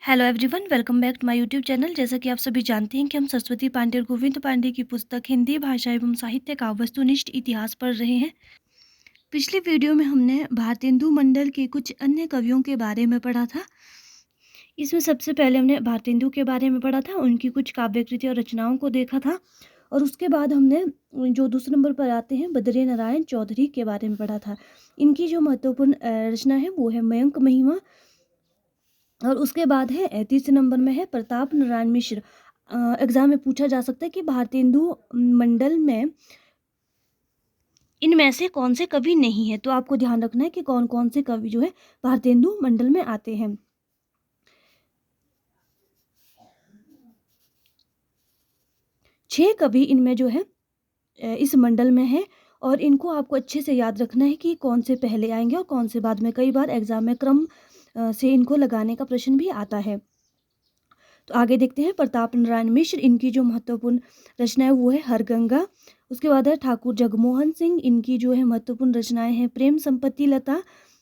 Hello everyone, welcome back to my YouTube channel. जैसा कि आप सभी जानते हैं कि हम सरस्वती पांडे और गोविंद पांडे की पुस्तक हिंदी भाषा एवं साहित्य का वस्तुनिष्ठ इतिहास पढ़ रहे हैं। पिछली वीडियो में हमने भारतेंदु मंडल के कुछ अन्य कवियों के बारे में पढ़ा था। इसमें सबसे पहले हमने भारतेंदु के बारे में पढ़ा था, उनकी कुछ काव्यकृति और रचनाओं को देखा था। और उसके बाद हमने जो दूसरे नंबर पर आते हैं बद्री नारायण चौधरी के बारे में पढ़ा था। इनकी जो महत्वपूर्ण रचना है वो है मयंक महिमा। और उसके बाद है तीसरे नंबर में है प्रताप नारायण मिश्र। एग्जाम में पूछा जा सकता है कि भारतेंदु मंडल में इनमें से कौन से कवि नहीं है, तो आपको ध्यान रखना है कि कौन कौन से कवि जो है भारतेंदु मंडल में आते हैं। छह कवि इनमें जो है इस मंडल में है और इनको आपको अच्छे से याद रखना है कि कौन से पहले आएंगे और कौन से बाद में। कई बार एग्जाम में क्रम से इनको लगाने का प्रश्न भी आता है। तो आगे देखते हैं प्रताप नारायण मिश्र। इनकी जो महत्वपूर्ण रचना है वो है हरगंगा। उसके बाद है ठाकुर जगमोहन सिंह। इनकी जो है महत्वपूर्ण रचनाएं हैं प्रेम संपत्ति लता,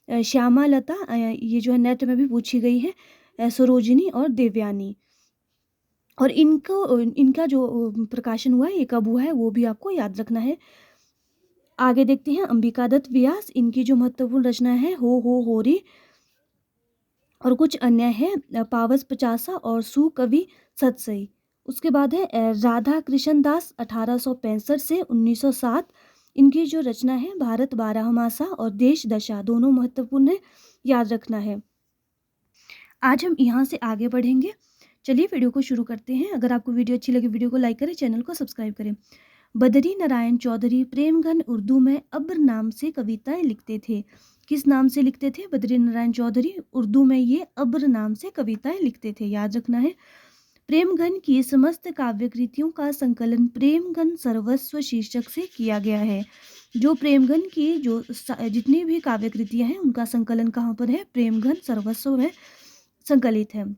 श्यामा लता, ये जो है नेट में भी पूछी गई है, सरोजिनी और देवयानी। और इनका जो प्रकाशन हुआ है ये कब हुआ है वो भी आपको याद रखना है। आगे देखते हैं अंबिका दत्त व्यास। इनकी जो महत्वपूर्ण रचना है हो होरी और कुछ अन्य है पावस पचासा और सुकवि सतसई। उसके बाद है राधा कृष्ण दास 1865 से 1907। इनकी जो रचना है भारत बारहमासा और देश दशा दोनों महत्वपूर्ण है, याद रखना है। आज हम यहाँ से आगे बढ़ेंगे। चलिए वीडियो को शुरू करते हैं। अगर आपको वीडियो अच्छी लगे वीडियो को लाइक करें, चैनल को सब्सक्राइब करें। बद्री नारायण चौधरी प्रेमघन उर्दू में अब्र नाम से कविताएं लिखते थे। किस नाम से लिखते थे? बद्री नारायण चौधरी उर्दू में ये अब्र नाम से कविताएं लिखते थे, याद रखना है। प्रेमघन की समस्त काव्यकृतियों का संकलन प्रेमघन सर्वस्व शीर्षक से किया गया है। जो प्रेमघन की जो जितनी भी काव्यकृतियां हैं उनका संकलन कहाँ पर है? प्रेमघन सर्वस्व में संकलित है।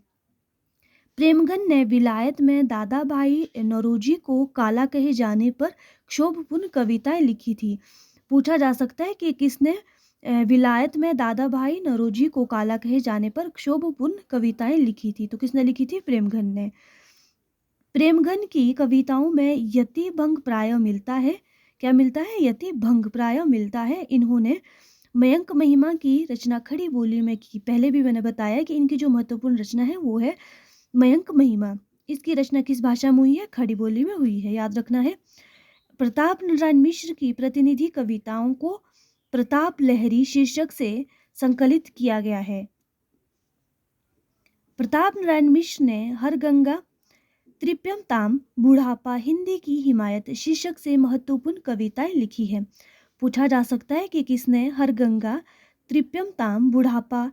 प्रेमघन ने विलायत में दादा भाई नौरोजी को काला कहे जाने पर क्षोभपूर्ण कविताएं लिखी थी। पूछा जा सकता है कि किसने विलायत में दादा भाई नौरोजी को काला कहे जाने पर क्षोभपूर्ण कविताएं लिखी थी, तो किसने लिखी थी? प्रेमघन ने। प्रेमघन की कविताओं में यति भंग प्राय मिलता है। क्या मिलता है? यति भंग प्राय मिलता है। इन्होंने मयंक महिमा की रचना खड़ी बोली में की। पहले भी मैंने बताया कि इनकी जो महत्वपूर्ण रचना है वो है मयंक महिमा। इसकी रचना किस भाषा में हुई है? खड़ी बोली में हुई है, याद रखना है। प्रताप नारायण मिश्र की प्रतिनिधि कविताओं को प्रताप लहरी शीर्षक से संकलित किया गया है। प्रताप नारायण मिश्र ने हरगंगा, त्रिप्यम ताम, बुढ़ापा, हिंदी की हिमायत शीर्षक से महत्वपूर्ण कविताएं लिखी है। पूछा जा सकता है कि किसने हरगंगा, त्रिप्यम ताम, बुढ़ापा,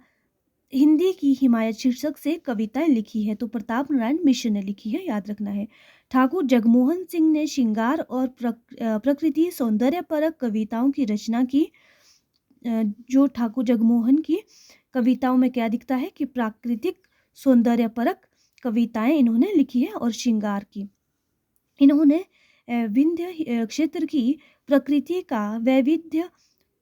हिंदी की हिमायत शीर्षक से कविताएं लिखी है, तो प्रताप नारायण मिश्र ने लिखी है, याद रखना है। ठाकुर जगमोहन सिंह ने श्रृंगार और प्रकृति सौंदर्य परक कविताओं की रचना की। जो ठाकुर जगमोहन की कविताओं में क्या दिखता है कि प्राकृतिक सौंदर्य परक कविताएं इन्होंने लिखी है और श्रृंगार की। इन्होंने विंध्य क्षेत्र की प्रकृति का वैविध्य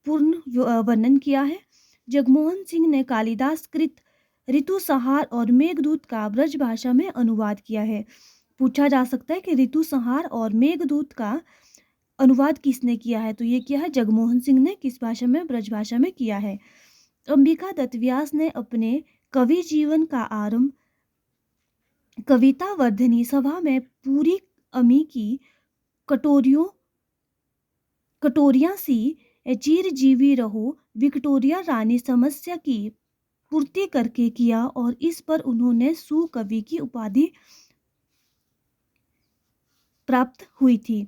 पूर्ण वर्णन किया है। जगमोहन सिंह ने कालिदास कृत ऋतुसंहार और मेघदूत का ब्रज भाषा में अनुवाद किया है। पूछा जा सकता है कि ऋतुसंहार और मेघदूत का अनुवाद किसने किया है? तो ये किया है जगमोहन सिंह ने। किस भाषा में? ब्रज भाषा में किया है। अंबिका दत्त व्यास ने अपने कवि जीवन का आरंभ कविता वर्धनी सभा में पूरी अमी की कटोरियां सी चिरजीवी रहो विक्टोरिया रानी समस्या की पूर्ति करके किया और इस पर उन्होंने सुकवि की उपाधि प्राप्त हुई थी।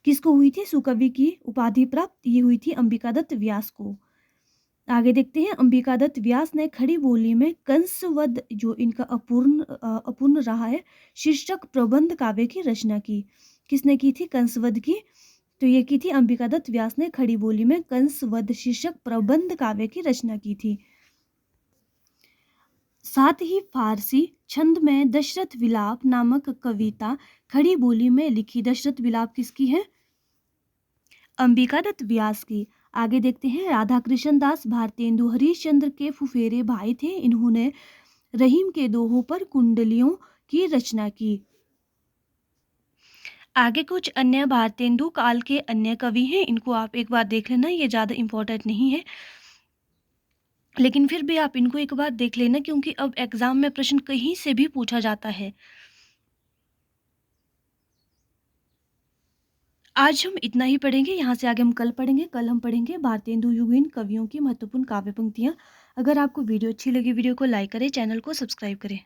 किसको हुई थी सुकवि की उपाधि प्राप्त? ये हुई थी अंबिका दत्त व्यास को। आगे देखते हैं अंबिका दत्त व्यास ने खड़ी बोली में कंसवध, जो इनका अपूर्ण रहा है, शीर्षक प्रबंध काव्य की रचना की। किसने की थी? कंसवध की। तो ये की थी अंबिका दत्त व्यास ने खड़ी बोली में कंसवध शीर्षक प्रबंध काव्य की रचना की थी। साथ ही फारसी छंद में दशरथ विलाप नामक कविता खड़ी बोली में लिखी। दशरथ विलाप किसकी है? अंबिका दत्त व्यास की। आगे देखते हैं राधा कृष्ण दास भारतेंदु हरिश्चंद्र के फुफेरे भाई थे। इन्होंने रहीम के दोहों पर कुंडलियों की रचना की। आगे कुछ अन्य भारतेंदु काल के अन्य कवि हैं, इनको आप एक बार देख लेना, ये ज़्यादा इम्पोर्टेंट नहीं है, लेकिन फिर भी आप इनको एक बार देख लेना क्योंकि अब एग्ज़ाम में प्रश्न कहीं से भी पूछा जाता है। आज हम इतना ही पढ़ेंगे, यहाँ से आगे हम कल पढ़ेंगे। कल हम पढ़ेंगे भारतेंदु युगीन कवियों की महत्वपूर्ण काव्य पंक्तियाँ। अगर आपको वीडियो अच्छी लगी, वीडियो को लाइक करें, चैनल को सब्सक्राइब करें।